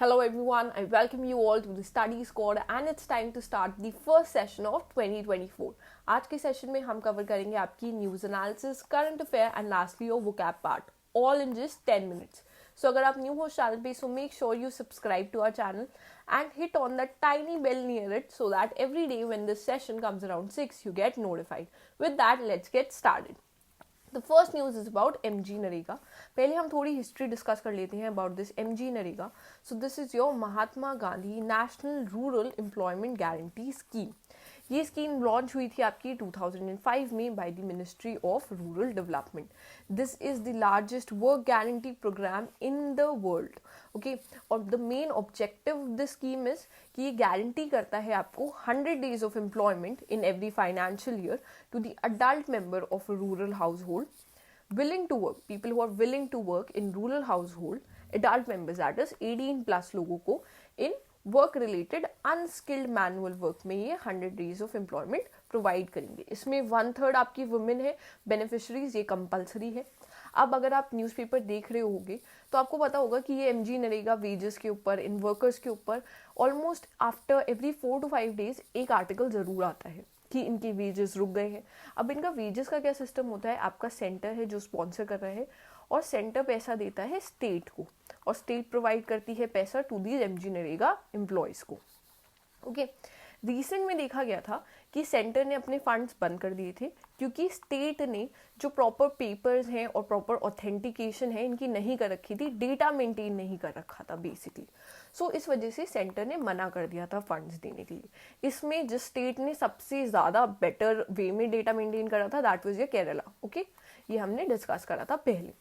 Hello everyone, I welcome you all to the Study Squad and it's time to start the first session of 2024. आज के session में हम cover करेंगे आपकी news analysis, current affair and lastly your vocab part, all in just 10 minutes. So अगर आप new हो channel पे, so make sure you subscribe to our channel and hit on that tiny bell near it so that every day when this session comes around 6 you get notified. With that, let's get started. The first news is about MG Narega. पहले हम थोड़ी history discuss कर लेते हैं about this MG Narega. So this is your Mahatma Gandhi national rural employment guarantee scheme. ये scheme launch हुई थी आपकी 2005 में by the ministry of rural development. This is the largest work guarantee programme in the world. Okay, और the main objective of the scheme is कि ये guarantee करता है आपको 100 days of employment in every financial year to the adult member of a rural household willing to work, people who are willing to work in rural household, adult members that is 18 plus लोगों को in work related unskilled manual work में ये 100 days of employment provide करेंगे. इसमें 1/3 आपकी women है beneficiaries, ये compulsory है. अब अगर आप न्यूज़पेपर देख रहे होगे तो आपको पता होगा कि ये MG नरेगा वेजेस के ऊपर, इन वर्कर्स के ऊपर almost after every 4 to 5 days एक आर्टिकल ज़रूर आता है कि इनके वेजेस रुक गए हैं. अब इनका वेजेस का क्या सिस्टम होता है, आपका सेंटर है जो स्पॉन्सर कर रहा है और सेंटर पैसा देता है स्टेट को और स्टेट प्रोवाइड करती है पैसा to the MG NREGA employees को. ओके, रिसेंट में देखा गया था कि सेंटर ने अपने फंड्स बंद कर दिए थे क्योंकि स्टेट ने जो प्रॉपर पेपर्स हैं और प्रॉपर ऑथेंटिकेशन है इनकी नहीं कर रखी थी, डेटा मेंटेन नहीं कर रखा था बेसिकली. सो इस वजह से सेंटर ने मना कर दिया था फंड्स देने के लिए. इसमें जिस स्टेट ने सबसे ज़्यादा बेटर वे में डेटा मेंटेन करा था दैट वाज केरला. ओके, ये हमने डिस्कस करा था पहले.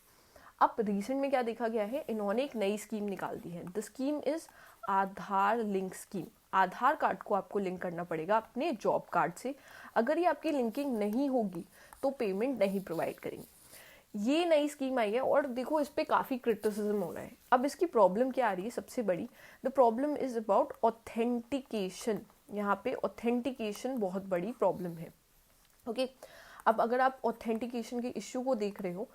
अब रिसेंट में क्या देखा गया है, इन्होंने एक नई स्कीम निकाल दी है. The scheme is Aadhaar link scheme. Aadhaar card को आपको लिंक करना पड़ेगा अपने जॉब कार्ड से. अगर ये आपकी लिंकिंग नहीं होगी तो पेमेंट नहीं प्रोवाइड करेंगे. ये नई स्कीम आई है और देखो इस पर काफ़ी क्रिटिसिज्म हो रहा है. अब इसकी प्रॉब्लम क्या आ रही है सबसे बड़ी, the problem is about authentication. यहाँ पे ऑथेंटिकेशन बहुत बड़ी प्रॉब्लम है. ओके, अब अगर आप ऑथेंटिकेशन के इश्यू को देख रहे हो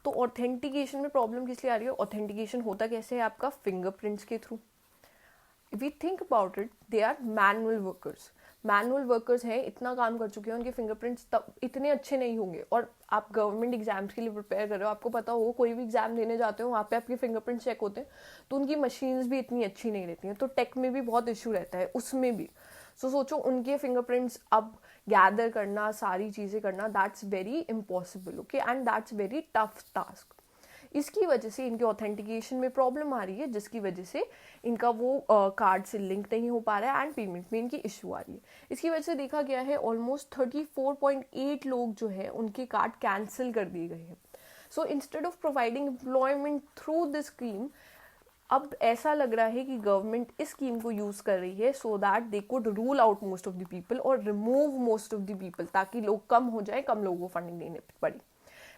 तो ऑथेंटिकेशन में प्रॉब्लम किस लिए आ रही है. ऑथेंटिकेशन होता कैसे है आपका, फिंगरप्रिंट्स के through. We think about it, they are manual workers. Manual workers हैं, इतना काम कर चुके हैं, उनके फिंगरप्रिंट्स तब इतने अच्छे नहीं होंगे. और आप गवर्नमेंट एग्जाम्स के लिए प्रिपेयर कर रहे हो, आपको पता हो कोई भी एग्जाम देने जाते हो वहाँ पे आपके फिंगरप्रिंट्स चेक होते हैं तो उनकी मशीन्स भी इतनी अच्छी नहीं रहती हैं. तो टेक में भी बहुत इशू रहता है उसमें भी. सो सोचो उनके फिंगरप्रिंट्स अब गैदर करना, सारी चीज़ें करना, that's very impossible. Okay, and that's very tough task. इसकी वजह से इनके ऑथेंटिकेशन में प्रॉब्लम आ रही है जिसकी वजह से इनका वो कार्ड से लिंक नहीं हो पा रहा है एंड पेमेंट में इनकी इशू आ रही है. इसकी वजह से देखा गया है ऑलमोस्ट 34.8 लोग जो है उनके कार्ड कैंसिल कर दिए गए हैं. So instead of providing employment through this scheme, अब ऐसा लग रहा है कि गवर्नमेंट इस स्कीम को यूज़ कर रही है so that they could rule out most of the people और remove most of the people, ताकि लोग कम हो जाए, कम लोगों को फंडिंग देने पड़े.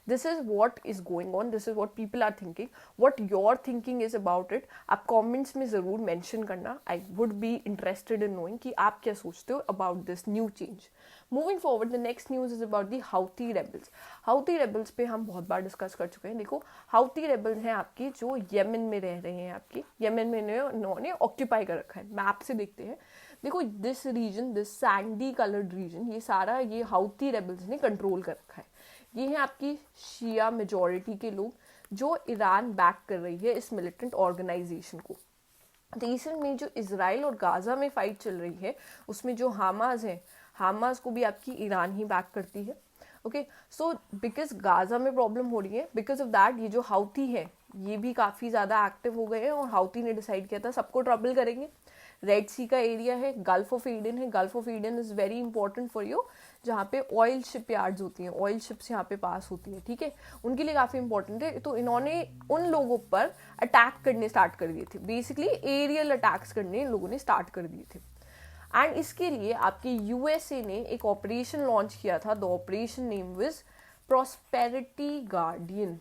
This is what is going on, this is what people are thinking. What your thinking is about it, आप comments में ज़रूर mention करना. I would be interested in knowing कि आप क्या सोचते हो about this new change. Moving forward, the next news is about the Houthi rebels. Houthi rebels पे हम बहुत बार डिस्कस कर चुके हैं. देखो Houthi rebels हैं आपकी जो यमन में रह रहे हैं. आपकी यमन में इन्होंने ऑक्यूपाई कर रखा है. मैप से देखते हैं, देखो this region, this sandy coloured region, ये सारा ये हाउथी रेबल्स ने कंट्रोल कर रखा है. ये है आपकी शिया मेजॉरिटी के लोग जो ईरान बैक कर रही है इस मिलिटेंट ऑर्गेनाइजेशन को. रिसेंट में जो इजराइल और गाजा में फाइट चल रही है उसमें जो हामास है, हामास को भी आपकी ईरान ही बैक करती है. ओके, सो बिकॉज गाजा में प्रॉब्लम हो रही है, बिकॉज ऑफ दैट ये जो हाउथी है ये भी काफ़ी ज़्यादा एक्टिव हो गए हैं और हाउथी ने डिसाइड किया था सबको ट्रबल करेंगे. रेड सी का एरिया है, गल्फ ऑफ ईडन है. Gulf of Eden is very important for you, जहाँ पे ऑयल शिप यार्ड्स होती हैं, ऑयल शिप्स यहाँ पे पास होती है. ठीक है, उनके लिए काफ़ी इंपॉर्टेंट है. तो इन्होंने उन लोगों पर अटैक करने स्टार्ट कर दिए थे. बेसिकली एरियल अटैक्स करने इन लोगों ने स्टार्ट कर दिए थे. एंड इसके लिए आपके USA ने एक ऑपरेशन लॉन्च किया था. The operation name was prosperity guardian.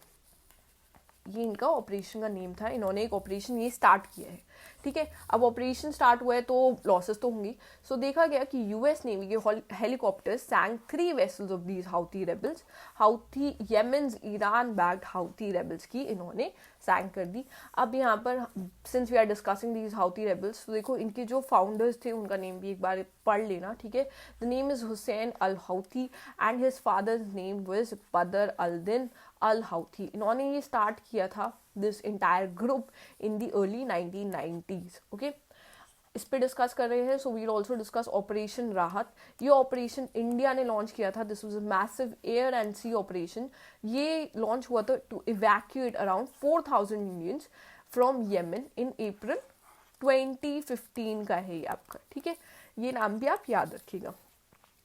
ये इनका ऑपरेशन का नेम था, इन्होंने एक ऑपरेशन ये स्टार्ट किया है, ठीक है। अब ऑपरेशन स्टार्ट हुआ है तो लॉसेस तो होंगी। सो देखा गया कि यूएस नेवी के helicopter sank 3 vessels of these Houthi rebels. Houthi Yemen's Iran backed Houthi rebels की इन्होंने सैंक कर दी। अब यहाँ पर since we are discussing these Houthi rebels, तो देखो इनके जो फाउंडर्स थे उनका नेम भी एक बार पढ़ लेना, ठीक है। The name is Hussain al Houthi and his father's name was Badr al दिन अल हाउथी। इन्होंने ये स्टार्ट किया था this entire group in the early 1990s, okay. इस पे डिस्कस कर रहे हैं। So we'll also discuss operation Rahat. ये ऑपरेशन इंडिया ने लॉन्च किया था। This was a massive air and sea operation. ये लॉन्च हुआ था to evacuate around 4000 Indians from Yemen in April 2015 का है ये आपका, ठीक है। ये नाम भी आप याद रखिएगा।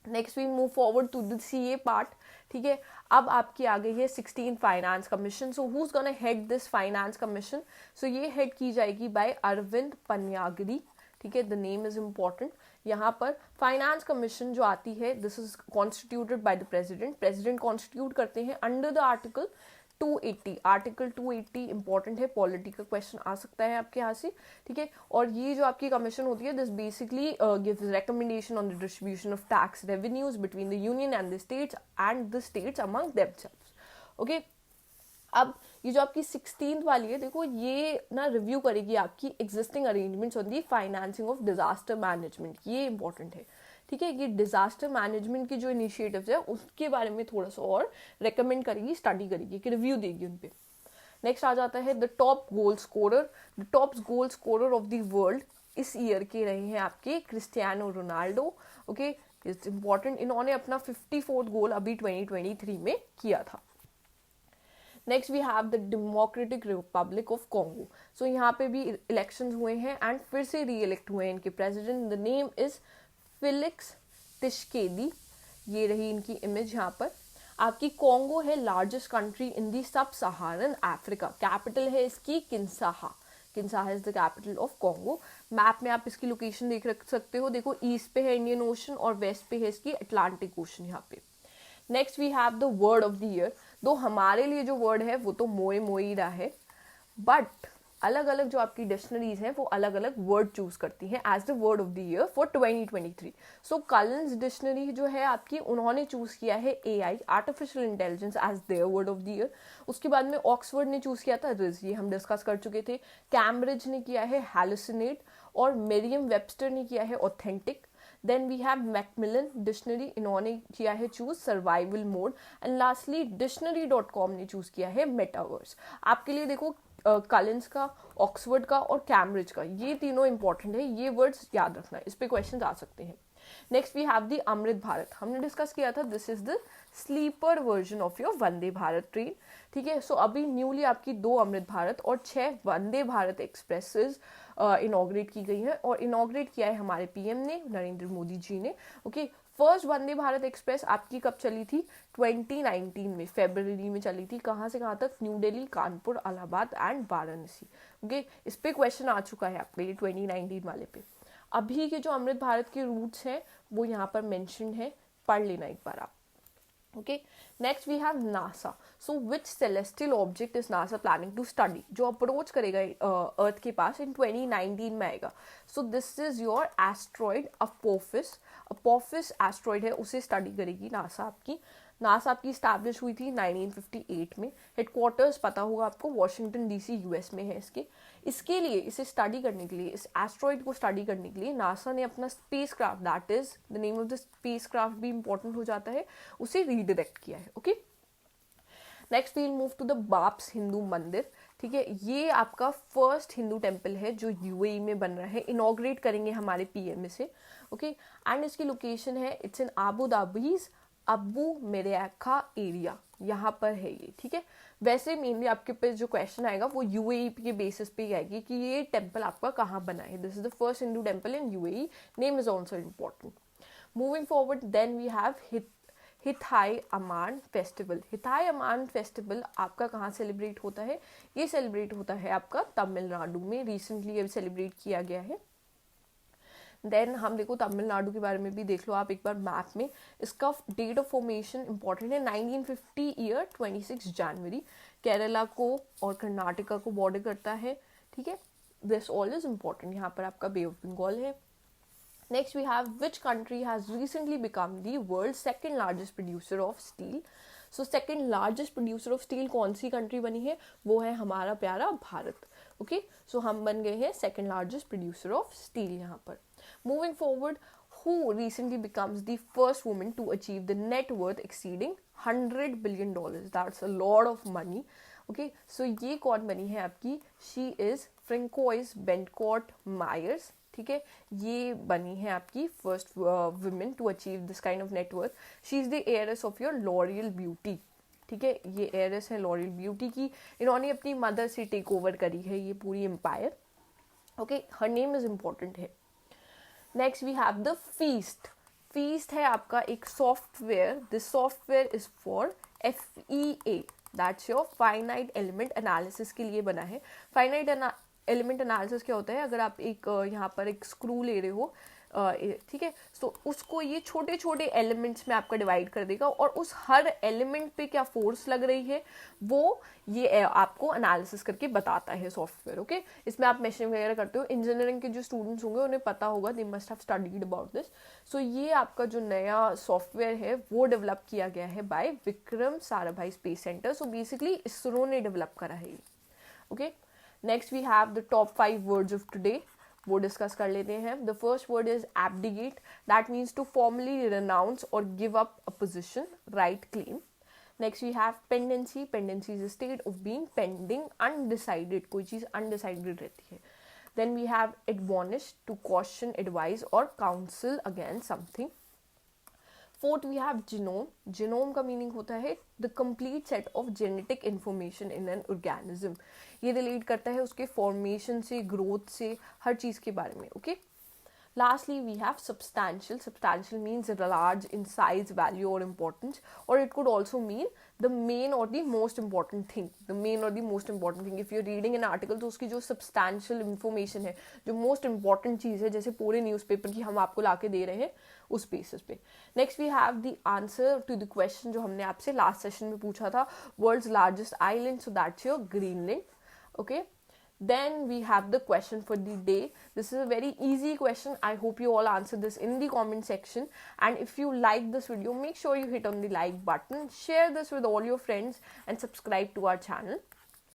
Next we move forward to the CA part, ठीक है। अब आपकी आ गई है 16 finance commission. So who is gonna head this finance commission? So ये हेड की जाएगी बाय अरविंद पन्यागरी, ठीक है। The name is important. यहाँ पर फाइनेंस कमीशन जो आती है, this is constituted by the president. President constitute करते हैं under the article 280। Article 280 important है, पॉलिटी का क्वेश्चन आ सकता है आपके यहाँ से, ठीक है। और ये जो आपकी कमीशन होती है, this basically gives recommendation on the distribution of tax revenues between the union and the states among themselves, okay. अब ये जो आपकी 16th वाली है, देखो ये ना रिव्यू करेगी आपकी existing arrangements on the financing of disaster management. ये इंपॉर्टेंट है, ठीक है। ये डिजास्टर मैनेजमेंट की जो इनिशिएटिव्स है उसके बारे में थोड़ा सा और रेकमेंड करेगी, स्टडी करेगी, कि रिव्यू देगी उन पे। नेक्स्ट आ जाता है the top goal scorer. The top goal scorer of the world इस ईयर के रहे हैं आपके Cristiano Ronaldo, okay. It's important. इन्होंने अपना 54th गोल अभी 2023 में किया था। Next we have the Democratic Republic of Congo. So यहाँ पे भी इलेक्शंस हुए हैं एंड फिर से री इलेक्ट हुए हैं इनके president. The name is Felix Tshisekedi. ये रही इनकी इमेज यहाँ पर। आपकी कॉन्गो है लार्जेस्ट कंट्री इन दी सब सहारन अफ्रीका। कैपिटल है इसकी Kinshasa. Kinshasa is the capital of Congo. Map में आप इसकी लोकेशन देख सकते हो। देखो ईस्ट पे है इंडियन ओशन और वेस्ट पे है इसकी अटलांटिक ओशन यहाँ पे। Next we have the word of the year. दो हमारे लिए जो वर्ड है वो तो मोए मोईरा है, बट अलग अलग जो आपकी डिक्शनरीज हैं वो अलग अलग वर्ड चूज करती हैं as the word of the year for 2023। So Collins dictionary जो है आपकी, उन्होंने चूज किया है AI, artificial intelligence, as their word of the year. उसके बाद में ऑक्सफोर्ड ने चूज किया था रिज, ये हम डिस्कस कर चुके थे। कैम्ब्रिज ने किया है हैलुसिनेट और मेरियम वेबस्टर ने किया है authentic. Then we have Macmillan dictionary, इन्होंने किया है choose survival mode. And lastly डिक्शनरी.com ने चूज किया है मेटावर्स। आपके लिए देखो कलिंस का, ऑक्सफोर्ड का और कैम्ब्रिज का, ये तीनों इंपॉर्टेंट है, ये वर्ड्स याद रखना, इस पे क्वेश्चन आ सकते हैं। Next we have the Amrit Bharat. हमने डिस्कस किया था this is the sleeper version of your Vande Bharat train, ठीक है। सो अभी न्यूली आपकी 2 अमृत भारत और 6 वंदे भारत एक्सप्रेसेस इनॉग्रेट की गई है, और इनॉग्रेट किया है हमारे पीएम ने, नरेंद्र मोदी जी ने, okay. First Vande Bharat express आपकी कब चली थी? 2019 में, फरवरी में चली थी। कहाँ से कहाँ तक? New Delhi, Kanpur, Allahabad and Varanasi, okay. इस पे क्वेश्चन आ चुका है आपके लिए 2019 वाले पे। अभी के जो अमृत भारत के रूट्स हैं वो यहाँ पर मेंशन है, पढ़ लेना एक बार आप, okay. Next we have NASA. So which celestial object is NASA planning to study? जो अप्रोच करेगा अर्थ के पास इन 2019 में आएगा। So this is your asteroid Apophis. Apophis asteroid है, उसे स्टडी करेगी नासा आपकी। नासा आपकी स्टैब्लिश हुई थी 1958 में। हेडक्वार्टर्स पता होगा आपको, वॉशिंगटन डीसी यूएस में है इसके। इसके लिए, इसे स्टडी करने के लिए, इस एस्ट्रॉइड को स्टडी करने के लिए नासा ने अपना spacecraft, that is the name of the spacecraft भी इंपॉर्टेंट हो जाता है, उसे रीडायरेक्ट किया है, okay. Next we'll move to the BAPS Hindu mandir, ठीक है। ये आपका फर्स्ट हिंदू टेम्पल है जो यूएई में बन रहा है, इनॉग्रेट करेंगे हमारे पीएम से, ओके। एंड इसकी लोकेशन है, it's in Abu Dhabi's Abu Mureikhah area, यहाँ पर है ये, ठीक है। वैसे मेनली आपके पास जो क्वेश्चन आएगा वो यूएई के बेसिस पे ही आएगी कि ये टेम्पल आपका कहाँ बना है। This is the first Hindu temple in UAE, name is also important. Moving forward, then we have Hithai Aman festival. Hithai Aman festival आपका कहाँ सेलिब्रेट होता है? ये सेलिब्रेट होता है आपका तमिलनाडु में, रिसेंटली ये सेलिब्रेट किया गया है। देन हम देखो तमिलनाडु के बारे में भी देख लो आप एक बार मैप में। इसका डेट ऑफ फॉर्मेशन इंपॉर्टेंट है, 1950 ईयर 26 जनवरी, केरला को और कर्नाटका को बॉर्डर करता है, ठीक है। This all is important. यहाँ पर आपका बे ऑफ बंगाल है। Next we have which country has recently become the world second largest producer of steel. So second largest producer of steel कौन सी कंट्री बनी है, वो है हमारा प्यारा भारत। ओके, सो हम बन गए हैं second largest producer of steel यहाँ पर। Moving forward, who recently becomes the first woman to achieve the net worth exceeding $100 billion. That's a lot of money. Okay, so ये कौन बनी है आपकी, she is Francois Bencourt Myers, ठीक है। ये बनी है आपकी first women to achieve this kind of net worth. She is the heiress of your L'Oreal Beauty, ठीक है। ये heiress है L'Oreal Beauty की। इन्होंने अपनी मदर से टेक ओवर करी है ये पूरी empire. Okay, her name is important है। Next we have the FEAST. FEAST है आपका एक software. This software is for FEA, that's your finite element analysis के लिए बना है। फाइनाइट एलिमेंट एनालिसिस क्या होता है, अगर आप एक यहाँ पर एक स्क्रू ले रहे हो, ठीक है, तो उसको ये छोटे छोटे एलिमेंट्स में आपका डिवाइड कर देगा और उस हर एलिमेंट पे क्या फोर्स लग रही है वो ये आपको एनालिसिस करके बताता है सॉफ्टवेयर। ओके, इसमें आप मशीन वगैरह करते हो, इंजीनियरिंग के जो स्टूडेंट्स होंगे उन्हें पता होगा, they must have studied about this. So ये आपका जो नया सॉफ्टवेयर है वो डेवलप किया गया है by Vikram Sarabhai space centre. So basically ISRO ने डेवलप करा है ये। Okay, next we have the top 5 words of today, वो डिस्कस कर लेते हैं। The first word is abdicate, that means to formally renounce और give up a position, right claim. Next we have pendency. Pendency is a state of being pending, undecided, कोई चीज undecided रहती है। Then we have एडमॉनिश, to caution, advise और counsel against something. Fourth we have genome. Genome का meaning होता है the complete set of genetic information in an organism. ये relate करता है उसके फॉर्मेशन से, ग्रोथ से, हर चीज़ के बारे में। Okay, lastly we have substantial. Substantial means large in size, value और इम्पोर्टेंस, और it could also mean the main और the most important thing. The main और the most important thing, if you reading an article तो उसकी जो substantial information है, जो most important चीज़ है, जैसे पूरे न्यूज़पेपर की हम आपको ला के दे रहे हैं उस बेसिस पे। Next we have the answer to the question जो हमने आपसे लास्ट सेशन में पूछा था, world's largest island, so that's your Greenland. Okay, then we have the question for the day. This is a very easy question. I hope you all answer this in the comment section, and if you like this video, make sure you hit on the like button, share this with all your friends and subscribe to our channel.